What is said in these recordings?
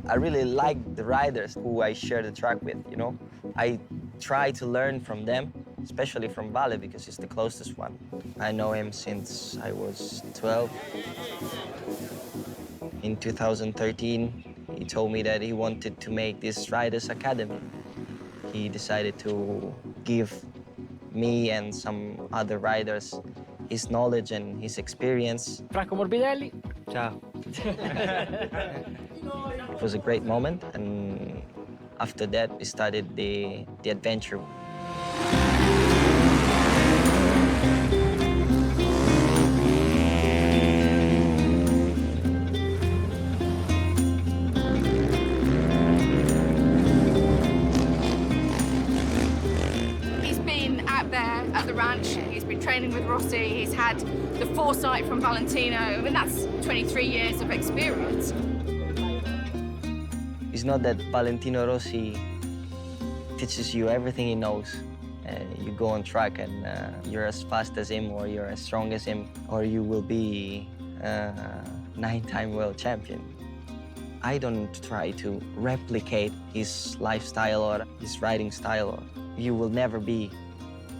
I really like the riders who I share the track with, you know? I try to learn from them, especially from Vale because he's the closest one. I know him since I was 12. In 2013, he told me that he wanted to make this Riders Academy. He decided to give me and some other riders his knowledge and his experience. Franco Morbidelli. Ciao. It was a great moment, and after that, we started the adventure. He's been out there at the ranch, he's been training with Rossi, he's had the foresight from Valentino, and that's 23 years of experience. It's not that Valentino Rossi teaches you everything he knows. You go on track and you're as fast as him, or you're as strong as him, or you will be a 9-time world champion. I don't try to replicate his lifestyle or his riding style. You will never be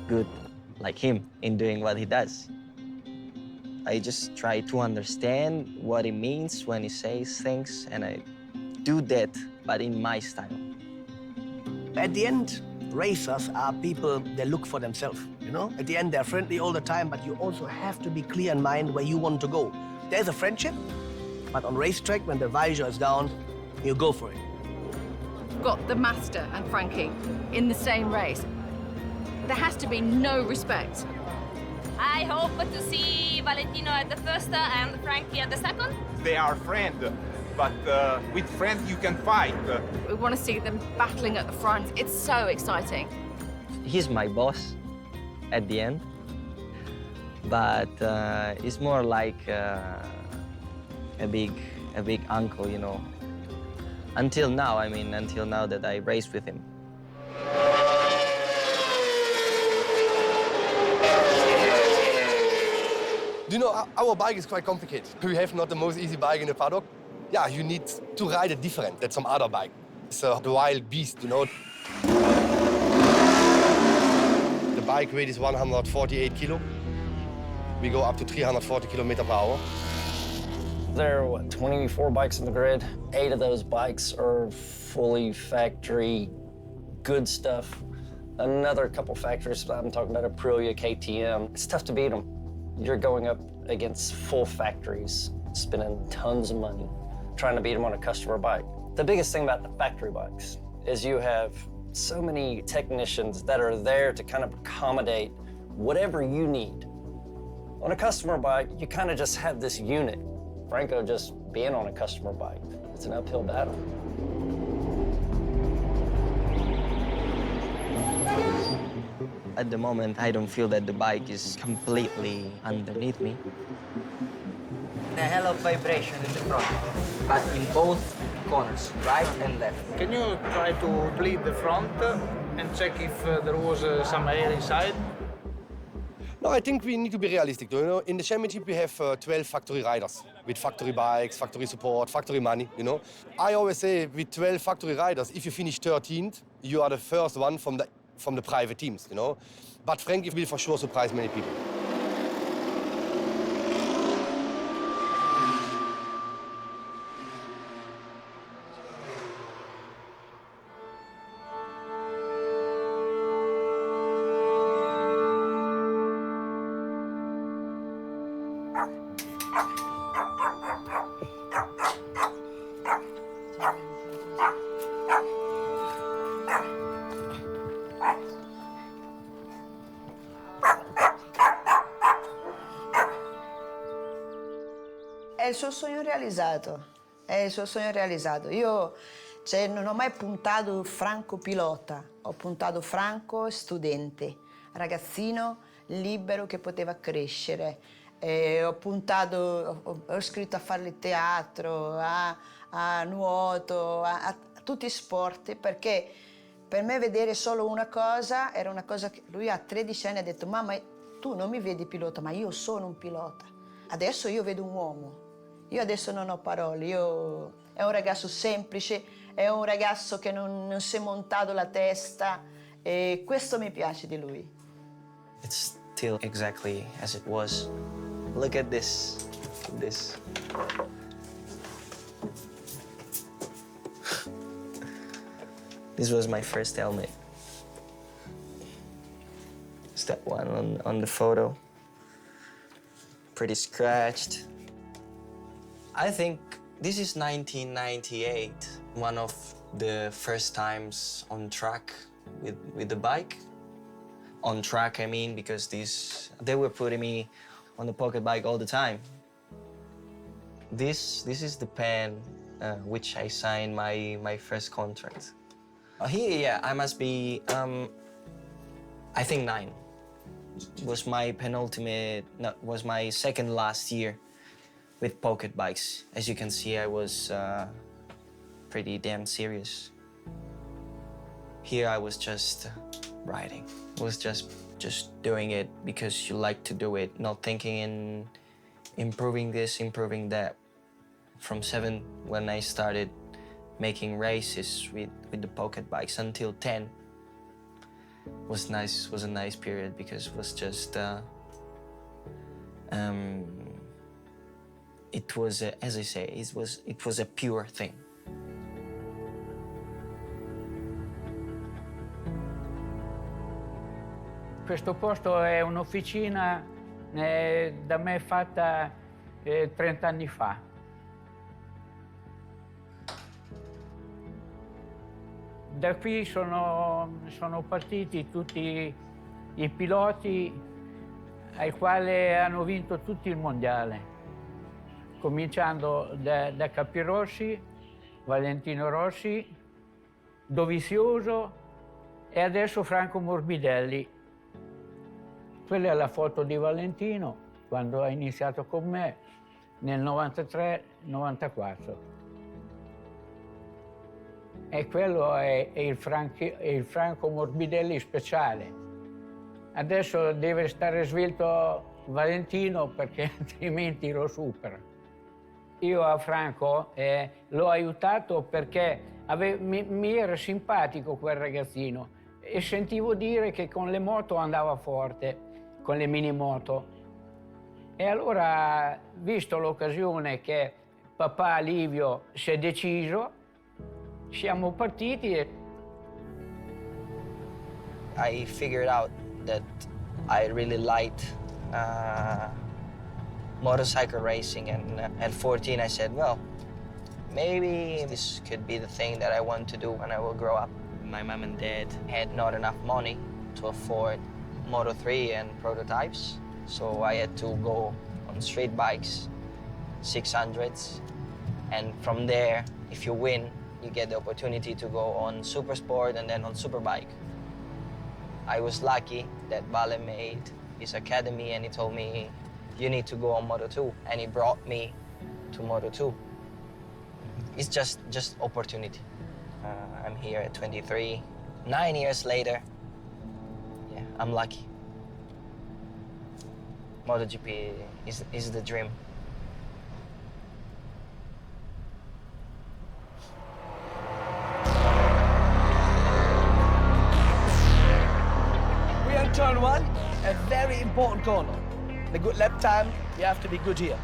good like him in doing what he does. I just try to understand what he means when he says things, and I do that, but in my style. At the end, racers are people that look for themselves, you know? At the end, they're friendly all the time, but you also have to be clear in mind where you want to go. There's a friendship, but on racetrack, when the visor is down, you go for it. Got the master and Frankie in the same race. There has to be no respect. I hope to see Valentino at the first and Frankie at the second. They are friends, but with friends you can fight. We want to see them battling at the front. It's so exciting. He's my boss at the end, but he's more like a big uncle, you know. Until now, I mean, until now that I raced with him. You know, our bike is quite complicated. We have not the most easy bike in the paddock. Yeah, you need to ride it different than some other bike. It's a wild beast, you know. The bike weight is 148 kilo. We go up to 340 kilometers per hour. There are, 24 bikes on the grid. 8 of those bikes are fully factory, good stuff. Another couple factories, I'm talking about Aprilia, KTM. It's tough to beat them. You're going up against full factories, spending tons of money, trying to beat them on a customer bike. The biggest thing about the factory bikes is you have so many technicians that are there to kind of accommodate whatever you need. On a customer bike, you kind of just have this unit. Franco just being on a customer bike, it's an uphill battle. At the moment, I don't feel that the bike is completely underneath me. A hell of vibration in the front, but in both corners, right and left. Can you try to bleed the front and check if there was some air inside? No, I think we need to be realistic. You know, in the championship we have 12 factory riders with factory bikes, factory support, factory money. You know, I always say with 12 factory riders, if you finish 13th, you are the first one from the private teams. You know, but Frankie will for sure surprise many people. È il suo sogno realizzato, è il suo sogno realizzato. Io non ho mai puntato Franco pilota, ho puntato Franco studente, ragazzino libero che poteva crescere. Ho scritto a fare il teatro, a nuoto, a tutti i sport, perché per me vedere solo una cosa era una cosa che lui a 13 anni ha detto: mamma, tu non mi vedi pilota, ma io sono un pilota. Adesso io vedo un uomo. Io adesso non ho parole, è un ragazzo semplice, è un ragazzo che non si è montato la testa e questo mi piace di lui. It's still exactly as it was. Look at this. This. This was my first helmet. Step one on the photo. Pretty scratched. I think this is 1998, one of the first times on track with the bike. On track, I mean, because they were putting me on the pocket bike all the time. This is the pen which I signed my first contract. Here, yeah, I must be, I think 9. Was my penultimate, no, was my second last year with pocket bikes. As you can see, I was pretty damn serious. Here I was just riding. I was just doing it because you like to do it, not thinking in improving this, improving that. From 7, when I started making races with the pocket bikes, until 10 was nice. Was a nice period because it was just it was as I say, it was a pure thing. Questo posto è un'officina da me fatta 30 anni fa. Da qui sono partiti tutti i piloti ai quali hanno vinto tutti il mondiale, cominciando da Capirossi, Valentino Rossi, Dovizioso e adesso Franco Morbidelli. Quella è la foto di Valentino quando ha iniziato con me nel 93-94. E quello è il Franco Morbidelli speciale. Adesso deve stare svelto Valentino perché altrimenti lo supera. Io a Franco l'ho aiutato perché mi era simpatico quel ragazzino e sentivo dire che con le moto andava forte, con le mini moto. E allora, visto l'occasione che papà Livio si è deciso, siamo partiti. I figured out that I really liked motorcycle racing, and at 14 I said, well, maybe this could be the thing that I want to do when I will grow up. My mom and dad had not enough money to afford Moto 3 and prototypes, so I had to go on street bikes, 600s, and from there, if you win, you get the opportunity to go on Super Sport and then on Superbike. I was lucky that Vale made his academy and he told me, you need to go on Moto 2, and he brought me to Moto 2. It's just opportunity. I'm here at 23. 9 years later, yeah, I'm lucky. MotoGP is the dream. We are in turn 1, a very important corner. The good lap time, you have to be good here.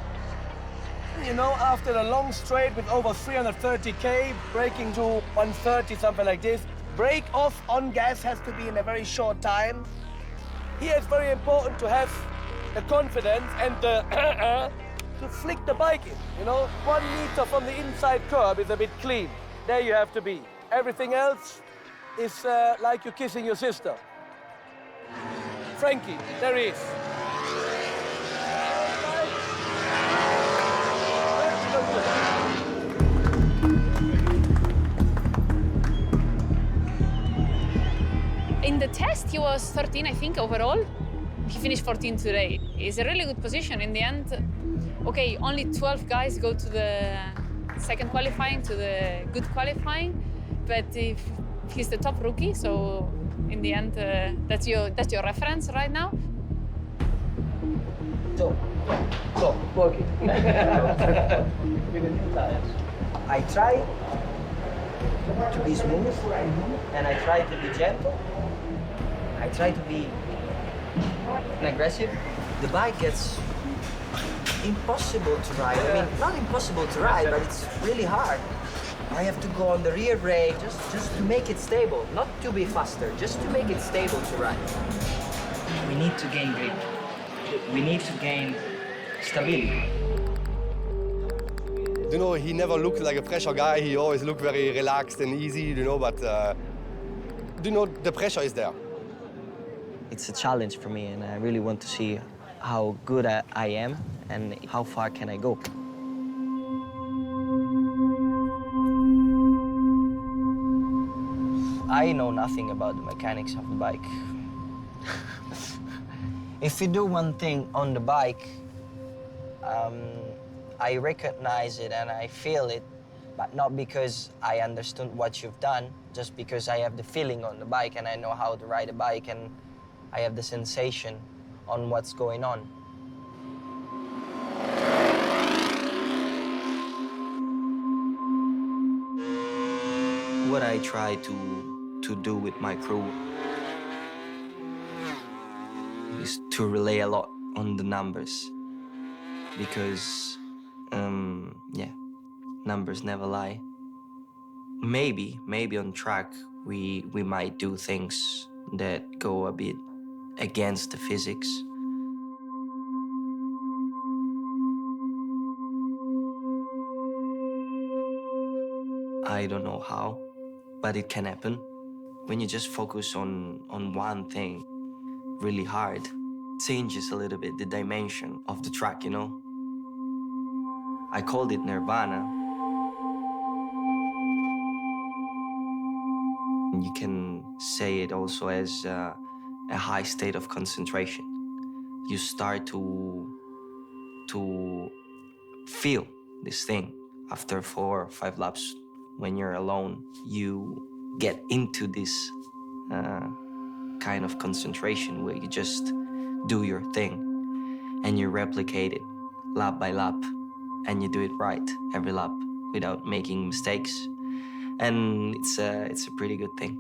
You know, after a long straight with over 330k, braking to 130, something like this, brake off on gas has to be in a very short time. Here it's very important to have the confidence and the to flick the bike in. You know, 1 meter from the inside curb is a bit clean. There you have to be. Everything else is like you're kissing your sister. Frankie, there he is. In the test, he was 13, I think, overall. He finished 14 today. It's a really good position. In the end, okay, only 12 guys go to the second qualifying, to the good qualifying, but if he's the top rookie, so in the end, that's your reference right now. Stop. Stop. Walking. I try to be smooth and I try to be gentle. I try to be aggressive. The bike gets impossible to ride. I mean, not impossible to ride, but it's really hard. I have to go on the rear brake just to make it stable, not to be faster, just to make it stable to ride. We need to gain grip. We need to gain stability. You know, he never looked like a pressure guy. He always looked very relaxed and easy, you know, but you know, the pressure is there. It's a challenge for me, and I really want to see how good I am and how far can I go. I know nothing about the mechanics of the bike. If you do one thing on the bike, I recognize it and I feel it, but not because I understood what you've done, just because I have the feeling on the bike and I know how to ride a bike and I have the sensation on what's going on. What I try to do with my crew is to rely a lot on the numbers, because yeah, numbers never lie. Maybe on track we might do things that go a bit against the physics. I don't know how, but it can happen. When you just focus on one thing really hard, it changes a little bit the dimension of the track, you know? I called it nirvana. You can say it also as a high state of concentration. You start to feel this thing after 4 or 5 laps. When you're alone, you get into this kind of concentration where you just do your thing and you replicate it lap by lap and you do it right every lap without making mistakes. And it's a pretty good thing.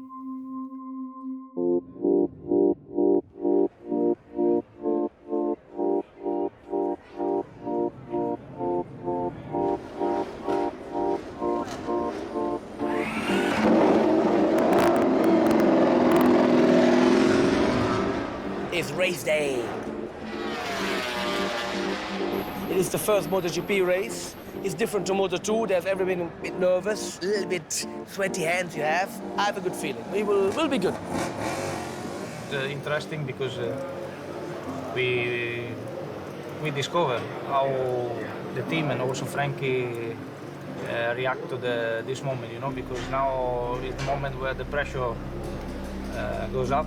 It's race day. It is the first MotoGP race. It's different to Moto2. There's everybody a bit nervous, a little bit sweaty hands you have. I have a good feeling. We'll be good. Interesting because we discover how the team and also Frankie react to this moment, you know, because now is the moment where the pressure goes up.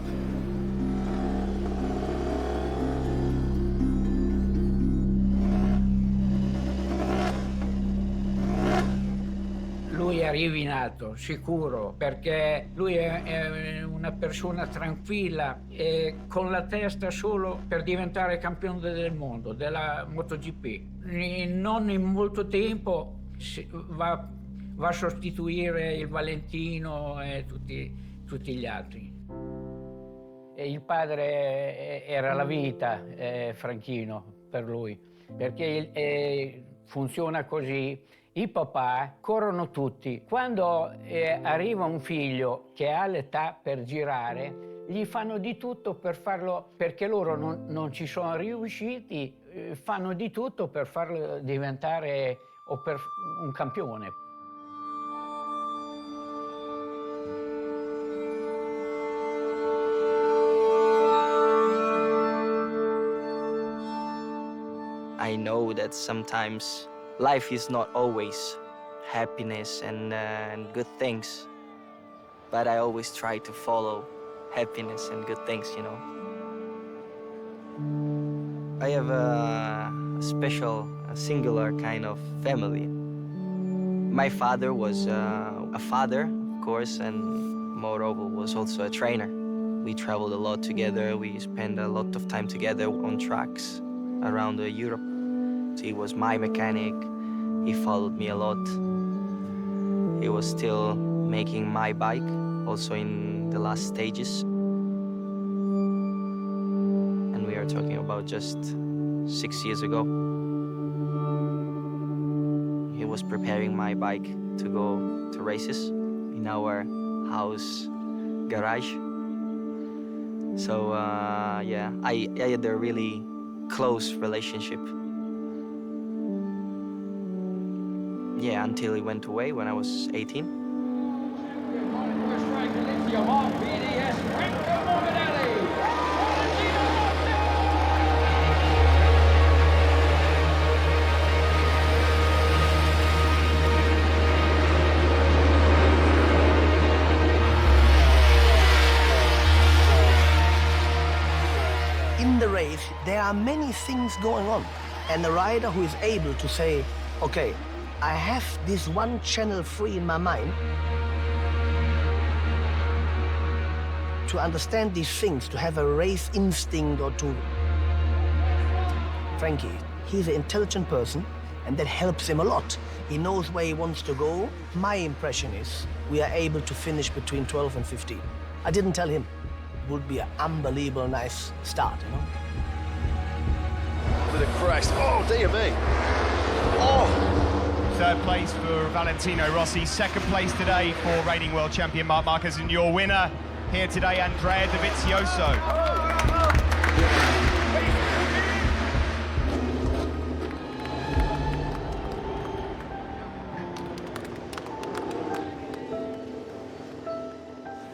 Lui è rovinato, sicuro, perché lui è una persona tranquilla e con la testa solo per diventare campione del mondo, della MotoGP. Non in molto tempo va a sostituire il Valentino e tutti gli altri. E il padre era la vita, Franchino, per lui, perché funziona così. I papà corrono tutti. Quando arriva un figlio che ha l'età per girare, gli fanno di tutto per farlo, perché loro non ci sono riusciti, fanno di tutto per farlo diventare un campione. I know that sometimes life is not always happiness and good things, but I always try to follow happiness and good things, you know. I have a special, a singular kind of family. My father was a father, of course, and moreover was also a trainer. We traveled a lot together, we spent a lot of time together on tracks. around Europe. He was my mechanic. He followed me a lot. He was still making my bike, also in the last stages. And we are talking about just 6 years ago. He was preparing my bike to go to races in our house garage. So yeah, I had a really close relationship. Yeah, until he went away when I was 18. In the race, there are many things going on. And the rider who is able to say, okay, I have this one channel free in my mind to understand these things, to have a race instinct or to... Frankie, he's an intelligent person and that helps him a lot. He knows where he wants to go. My impression is we are able to finish between 12 and 15. I didn't tell him. It would be an unbelievable nice start, you know? With a crest. Oh, dear me. Oh! Third place for Valentino Rossi, second place today for reigning world champion Marc Marquez, and your winner here today, Andrea Dovizioso.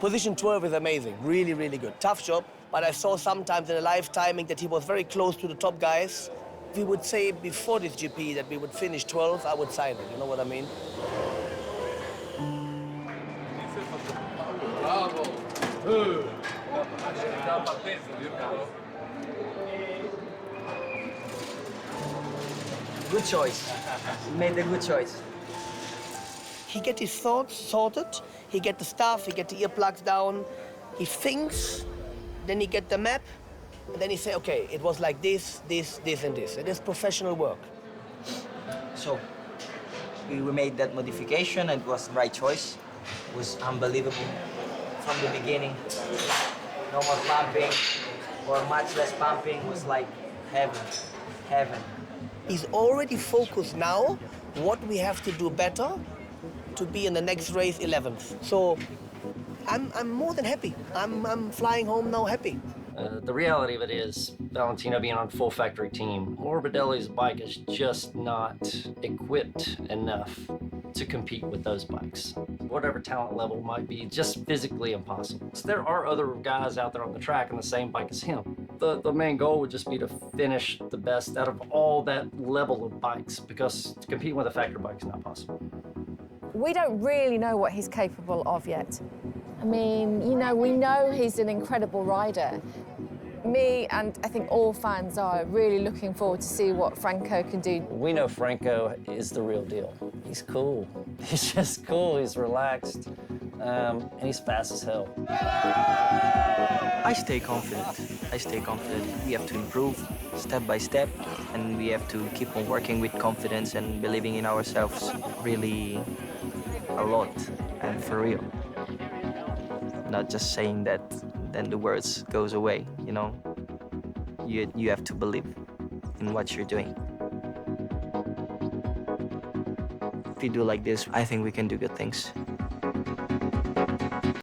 Position 12 is amazing, really, really good. Tough job, but I saw sometimes in the live timing that he was very close to the top guys. If we would say before this GP that we would finish 12th, I would sign it, you know what I mean? Good choice. You made a good choice. He get his thoughts sorted, he get the stuff, he get the earplugs down, he thinks, then he get the map, and then he say, okay, it was like this, this, this, and this. It is professional work. So, we made that modification and it was the right choice. It was unbelievable from the beginning. No more pumping, or much less pumping. It was like heaven, heaven. He's already focused now what we have to do better to be in the next race 11th. So I'm more than happy. I'm flying home now happy. The reality of it is, Valentino being on a full factory team, Morbidelli's bike is just not equipped enough to compete with those bikes. Whatever talent level might be, just physically impossible. So there are other guys out there on the track on the same bike as him. The main goal would just be to finish the best out of all that level of bikes, because to compete with a factory bike is not possible. We don't really know what he's capable of yet. I mean, you know, we know he's an incredible rider. Me and I think all fans are really looking forward to see what Franco can do. We know Franco is the real deal. He's cool. He's just cool. He's relaxed. And he's fast as hell. I stay confident. I stay confident. We have to improve step by step, and we have to keep on working with confidence and believing in ourselves really a lot and for real. Not just saying that, then the words goes away, you know? You have to believe in what you're doing. If we do like this, I think we can do good things.